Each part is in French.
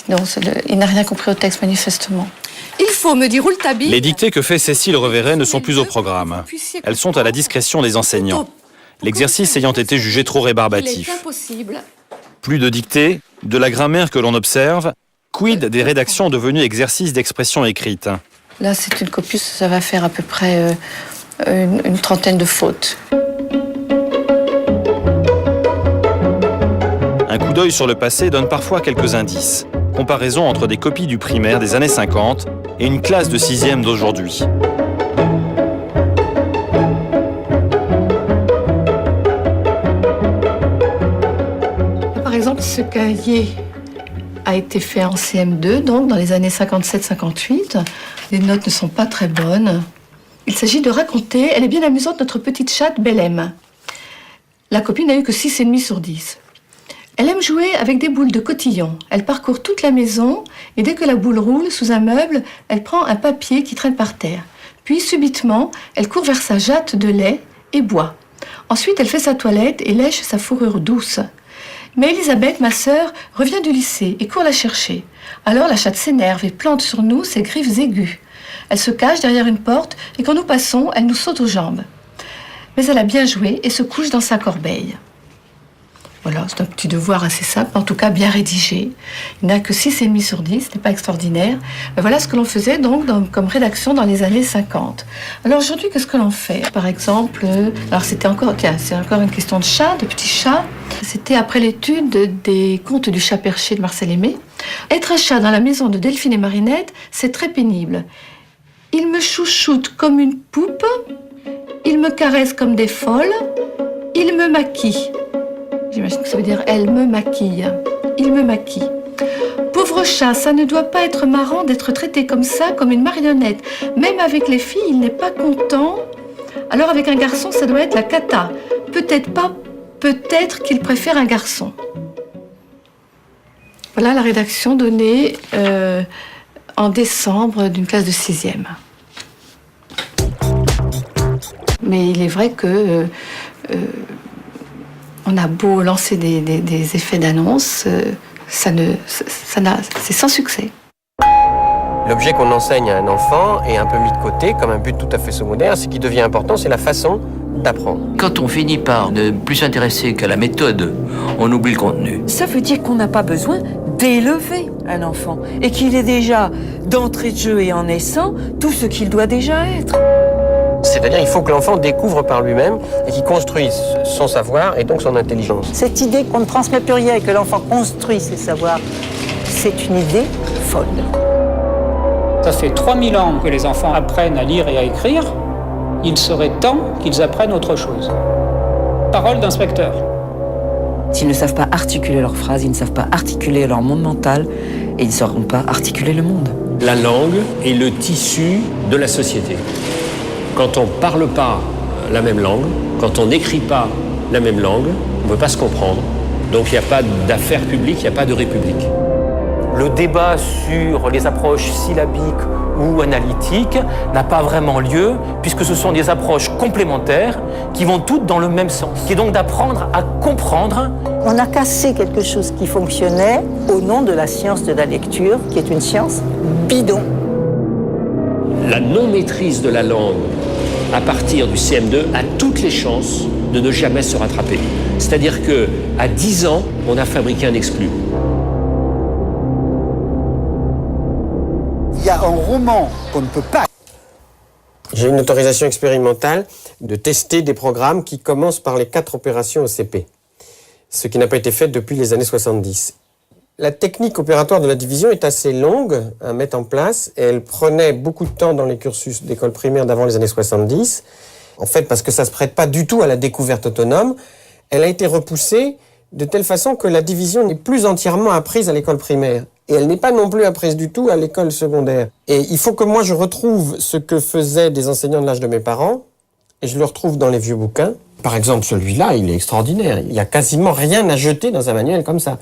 Non, il n'a rien compris au texte, manifestement. Il faut me dire Rouletabille. Les dictées que fait Cécile Reverret ne sont plus au programme. Elles sont à la discrétion des enseignants. L'exercice ayant été jugé trop rébarbatif. Plus de dictées, de la grammaire que l'on observe, quid des rédactions devenues exercices d'expression écrite. Là, c'est une copie, ça va faire à peu près une trentaine de fautes. Un coup d'œil sur le passé donne parfois quelques indices. Comparaison entre des copies du primaire des années 50 et une classe de 6e d'aujourd'hui. Par exemple, ce cahier a été fait en CM2, donc dans les années 57-58. Les notes ne sont pas très bonnes. Il s'agit de raconter, elle est bien amusante, notre petite chatte Bellem. La copine n'a eu que 6,5 sur 10. Elle aime jouer avec des boules de cotillon. Elle parcourt toute la maison et dès que la boule roule sous un meuble, elle prend un papier qui traîne par terre. Puis, subitement, elle court vers sa jatte de lait et boit. Ensuite, elle fait sa toilette et lèche sa fourrure douce. Mais Elisabeth, ma sœur, revient du lycée et court la chercher. Alors la chatte s'énerve et plante sur nous ses griffes aiguës. Elle se cache derrière une porte et quand nous passons, elle nous saute aux jambes. Mais elle a bien joué et se couche dans sa corbeille. Voilà, c'est un petit devoir assez simple, en tout cas bien rédigé. Il n'a que 6,5 sur 10, ce n'est pas extraordinaire. Mais voilà ce que l'on faisait donc comme rédaction dans les années 50. Alors aujourd'hui, qu'est-ce que l'on fait? Par exemple, alors c'était encore, tiens, c'est encore une question de chat, de petits chats. C'était après l'étude des contes du chat perché de Marcel Aimé. Être un chat dans la maison de Delphine et Marinette, c'est très pénible. Il me chouchoute comme une poupe, il me caresse comme des folles, il me maquille. J'imagine que ça veut dire « elle me maquille ». Il me maquille. Pauvre chat, ça ne doit pas être marrant d'être traité comme ça, comme une marionnette. Même avec les filles, il n'est pas content. Alors avec un garçon, ça doit être la cata. Peut-être pas, peut-être qu'il préfère un garçon. Voilà la rédaction donnée en décembre d'une classe de 6e. Mais il est vrai que... on a beau lancer des effets d'annonce, c'est sans succès. L'objet qu'on enseigne à un enfant est un peu mis de côté comme un but tout à fait secondaire. Ce qui devient important, c'est la façon d'apprendre. Quand on finit par ne plus s'intéresser qu'à la méthode, on oublie le contenu. Ça veut dire qu'on n'a pas besoin d'élever un enfant et qu'il est déjà, d'entrée de jeu et en naissant, tout ce qu'il doit déjà être. C'est-à-dire qu'il faut que l'enfant découvre par lui-même et qu'il construise son savoir et donc son intelligence. Cette idée qu'on ne transmet plus rien et que l'enfant construit ses savoirs, c'est une idée folle. Ça fait 3000 ans que les enfants apprennent à lire et à écrire. Il serait temps qu'ils apprennent autre chose. Parole d'inspecteur. S'ils ne savent pas articuler leurs phrases, ils ne savent pas articuler leur monde mental et ils ne sauront pas articuler le monde. La langue est le tissu de la société. Quand on ne parle pas la même langue, quand on n'écrit pas la même langue, on ne peut pas se comprendre. Donc il n'y a pas d'affaires publiques, il n'y a pas de république. Le débat sur les approches syllabiques ou analytiques n'a pas vraiment lieu, puisque ce sont des approches complémentaires qui vont toutes dans le même sens, qui est donc d'apprendre à comprendre. On a cassé quelque chose qui fonctionnait au nom de la science de la lecture, qui est une science bidon. La non-maîtrise de la langue à partir du CM2 a toutes les chances de ne jamais se rattraper. C'est-à-dire qu'à 10 ans, on a fabriqué un exclu. Il y a un roman qu'on ne peut pas... J'ai une autorisation expérimentale de tester des programmes qui commencent par les 4 opérations OCP, ce qui n'a pas été fait depuis les années 70. La technique opératoire de la division est assez longue à mettre en place et elle prenait beaucoup de temps dans les cursus d'école primaire d'avant les années 70. En fait, parce que ça ne se prête pas du tout à la découverte autonome, elle a été repoussée de telle façon que la division n'est plus entièrement apprise à l'école primaire. Et elle n'est pas non plus apprise du tout à l'école secondaire. Et il faut que moi je retrouve ce que faisaient des enseignants de l'âge de mes parents, et je le retrouve dans les vieux bouquins. Par exemple, celui-là, il est extraordinaire. Il n'y a quasiment rien à jeter dans un manuel comme ça.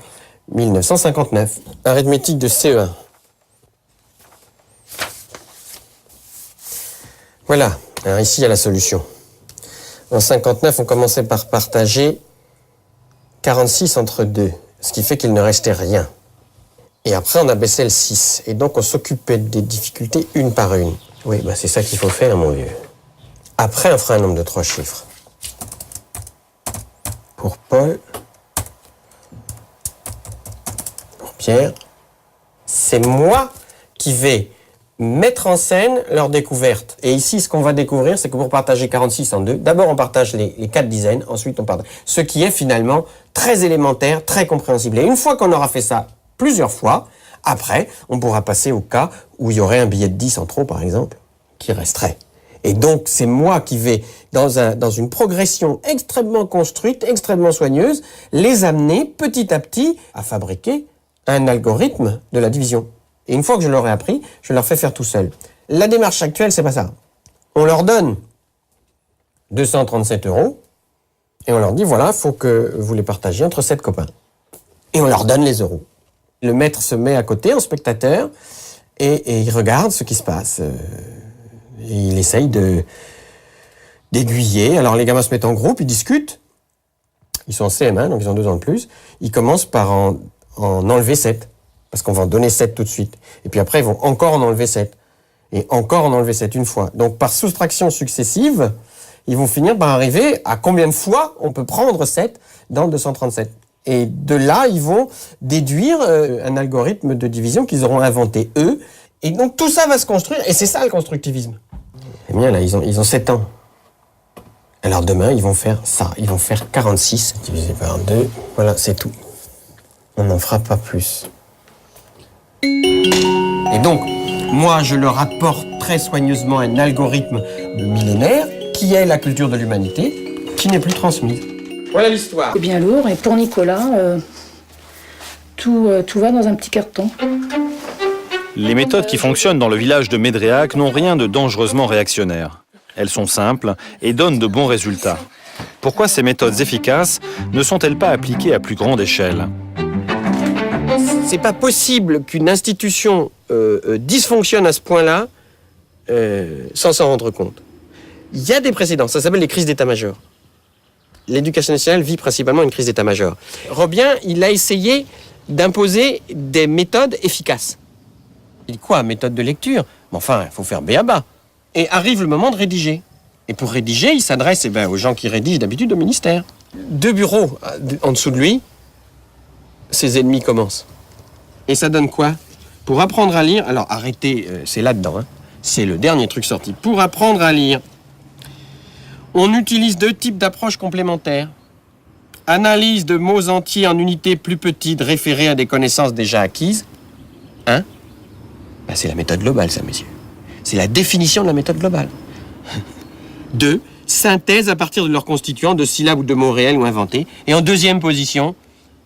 1959. Arithmétique de CE1. Voilà. Alors ici, il y a la solution. En 59, on commençait par partager 46 entre 2, ce qui fait qu'il ne restait rien. Et après, on abaissait le 6. Et donc, on s'occupait des difficultés une par une. Oui, c'est ça qu'il faut faire, mon vieux. Après, on fera un nombre de 3 chiffres. Pour Paul. Pour Pierre. C'est moi qui vais mettre en scène leur découverte. Et ici, ce qu'on va découvrir, c'est que pour partager 46 en 2, d'abord on partage les 4 dizaines, ensuite on partage. Ce qui est finalement très élémentaire, très compréhensible. Et une fois qu'on aura fait ça plusieurs fois, après, on pourra passer au cas où il y aurait un billet de 10 en trop, par exemple, qui resterait. Et donc, c'est moi qui vais, dans une progression extrêmement construite, extrêmement soigneuse, les amener petit à petit à fabriquer un algorithme de la division. Et une fois que je leur ai appris, je leur fais faire tout seul. La démarche actuelle, c'est pas ça. On leur donne 237 € et on leur dit, voilà, il faut que vous les partagiez entre 7 copains. Et on leur donne les euros. Le maître se met à côté en spectateur et il regarde ce qui se passe. Et il essaye d'aiguiller. Alors les gamins se mettent en groupe, ils discutent. Ils sont en CM1, donc ils ont 2 ans de plus. Ils commencent par en enlever 7. Parce qu'on va en donner 7 tout de suite. Et puis après, ils vont encore en enlever 7. Et encore en enlever 7 une fois. Donc par soustraction successive, ils vont finir par arriver à combien de fois on peut prendre 7 dans 237. Et de là, ils vont déduire un algorithme de division qu'ils auront inventé eux. Et donc tout ça va se construire, et c'est ça le constructivisme. Eh bien là, ils ont 7 ans. Alors demain, ils vont faire ça. Ils vont faire 46 divisé par 2. Voilà, c'est tout. On n'en fera pas plus. Et donc, moi, je leur apporte très soigneusement un algorithme de millénaire qui est la culture de l'humanité, qui n'est plus transmise. Voilà l'histoire. C'est bien lourd, et pour Nicolas, tout va dans un petit carton. Les méthodes qui fonctionnent dans le village de Médréac n'ont rien de dangereusement réactionnaire. Elles sont simples et donnent de bons résultats. Pourquoi ces méthodes efficaces ne sont-elles pas appliquées à plus grande échelle ? C'est pas possible qu'une institution dysfonctionne à ce point-là sans s'en rendre compte. Il y a des précédents, ça s'appelle les crises d'état-major. L'éducation nationale vit principalement une crise d'état-major. Robien, il a essayé d'imposer des méthodes efficaces. Il dit quoi, méthode de lecture? Mais enfin, il faut faire b.a.-ba. Et arrive le moment de rédiger. Et pour rédiger, il s'adresse aux gens qui rédigent d'habitude au ministère. 2 bureaux en dessous de lui, ses ennemis commencent. Et ça donne quoi? Pour apprendre à lire, alors arrêtez, c'est là-dedans, c'est le dernier truc sorti. Pour apprendre à lire, on utilise 2 types d'approches complémentaires. Analyse de mots entiers en unités plus petites référées à des connaissances déjà acquises. C'est la méthode globale, ça, messieurs. C'est la définition de la méthode globale. 2, synthèse à partir de leurs constituants de syllabes ou de mots réels ou inventés. Et en deuxième position,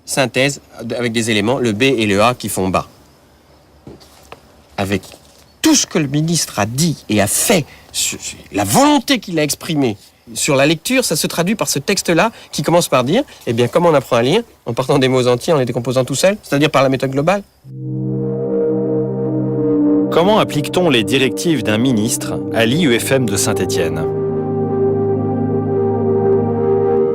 synthèse avec des éléments, le B et le A qui font bas. Avec tout ce que le ministre a dit et a fait, la volonté qu'il a exprimée sur la lecture, ça se traduit par ce texte-là qui commence par dire, comment on apprend à lire? En partant des mots entiers, en les décomposant tout seul, c'est-à-dire par la méthode globale. Comment applique-t-on les directives d'un ministre à l'IUFM de Saint-Étienne ?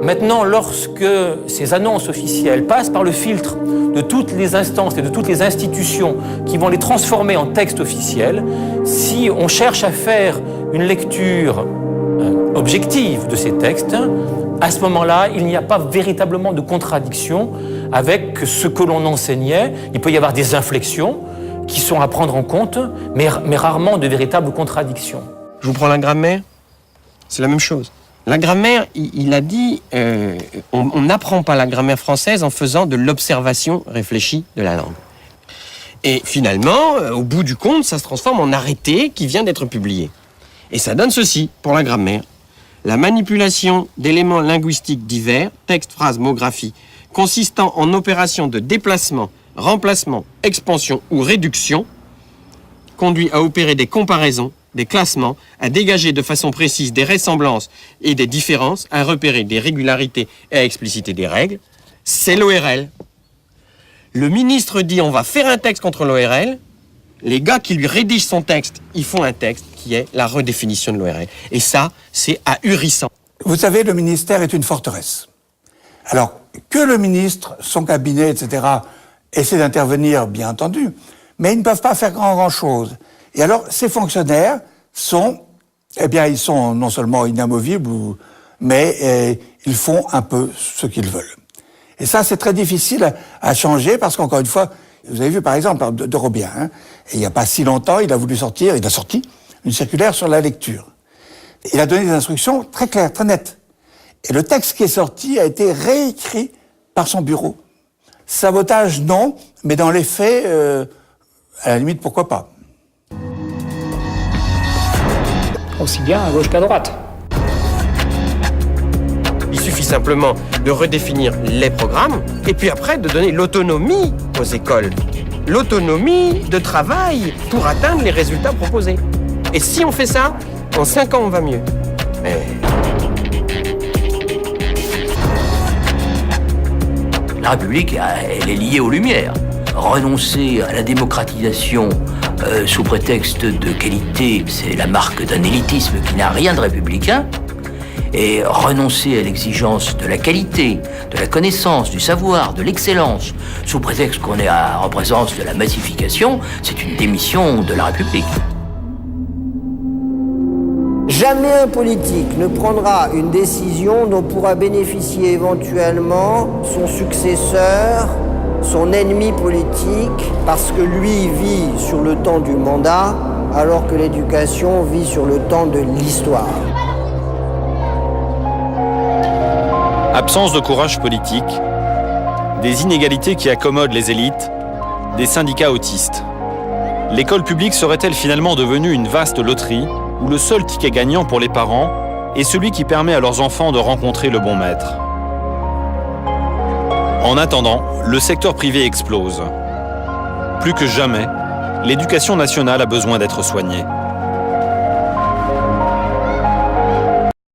Maintenant, lorsque ces annonces officielles passent par le filtre de toutes les instances et de toutes les institutions qui vont les transformer en texte officiel, si on cherche à faire une lecture objective de ces textes, à ce moment-là, il n'y a pas véritablement de contradiction avec ce que l'on enseignait. Il peut y avoir des inflexions qui sont à prendre en compte, mais rarement de véritables contradictions. Je vous prends la grammaire, c'est la même chose. La grammaire, il a dit, on n'apprend pas la grammaire française en faisant de l'observation réfléchie de la langue. Et finalement, au bout du compte, ça se transforme en arrêté qui vient d'être publié. Et ça donne ceci, pour la grammaire. La manipulation d'éléments linguistiques divers, texte, phrase, mot, graphie, consistant en opérations de déplacement, remplacement, expansion ou réduction, conduit à opérer des comparaisons, des classements, à dégager de façon précise des ressemblances et des différences, à repérer des régularités et à expliciter des règles. C'est l'ORL. Le ministre dit on va faire un texte contre l'ORL. Les gars qui lui rédigent son texte, ils font un texte qui est la redéfinition de l'ORL. Et ça, c'est ahurissant. Vous savez, le ministère est une forteresse. Alors, que le ministre, son cabinet, etc., essaient d'intervenir, bien entendu, mais ils ne peuvent pas faire grand-chose. Et alors, ces fonctionnaires sont, ils sont non seulement inamovibles, mais ils font un peu ce qu'ils veulent. Et ça, c'est très difficile à changer parce qu'encore une fois, vous avez vu par exemple de Robien, hein, et il n'y a pas si longtemps, il a sorti une circulaire sur la lecture. Il a donné des instructions très claires, très nettes. Et le texte qui est sorti a été réécrit par son bureau. Sabotage, non, mais dans les faits, à la limite, pourquoi pas. Aussi bien à gauche qu'à droite. Il suffit simplement de redéfinir les programmes et puis après de donner l'autonomie aux écoles. L'autonomie de travail pour atteindre les résultats proposés. Et si on fait ça, en 5 ans, on va mieux. Mais... La République, elle est liée aux Lumières. Renoncer à la démocratisation sous prétexte de qualité, c'est la marque d'un élitisme qui n'a rien de républicain. Et renoncer à l'exigence de la qualité, de la connaissance, du savoir, de l'excellence, sous prétexte qu'on est en présence de la massification, c'est une démission de la République. Jamais un politique ne prendra une décision dont pourra bénéficier éventuellement son successeur, son ennemi politique, parce que lui vit sur le temps du mandat, alors que l'éducation vit sur le temps de l'histoire. Absence de courage politique, des inégalités qui accommodent les élites, des syndicats autistes. L'école publique serait-elle finalement devenue une vaste loterie où le seul ticket gagnant pour les parents est celui qui permet à leurs enfants de rencontrer le bon maître? En attendant, le secteur privé explose. Plus que jamais, l'éducation nationale a besoin d'être soignée.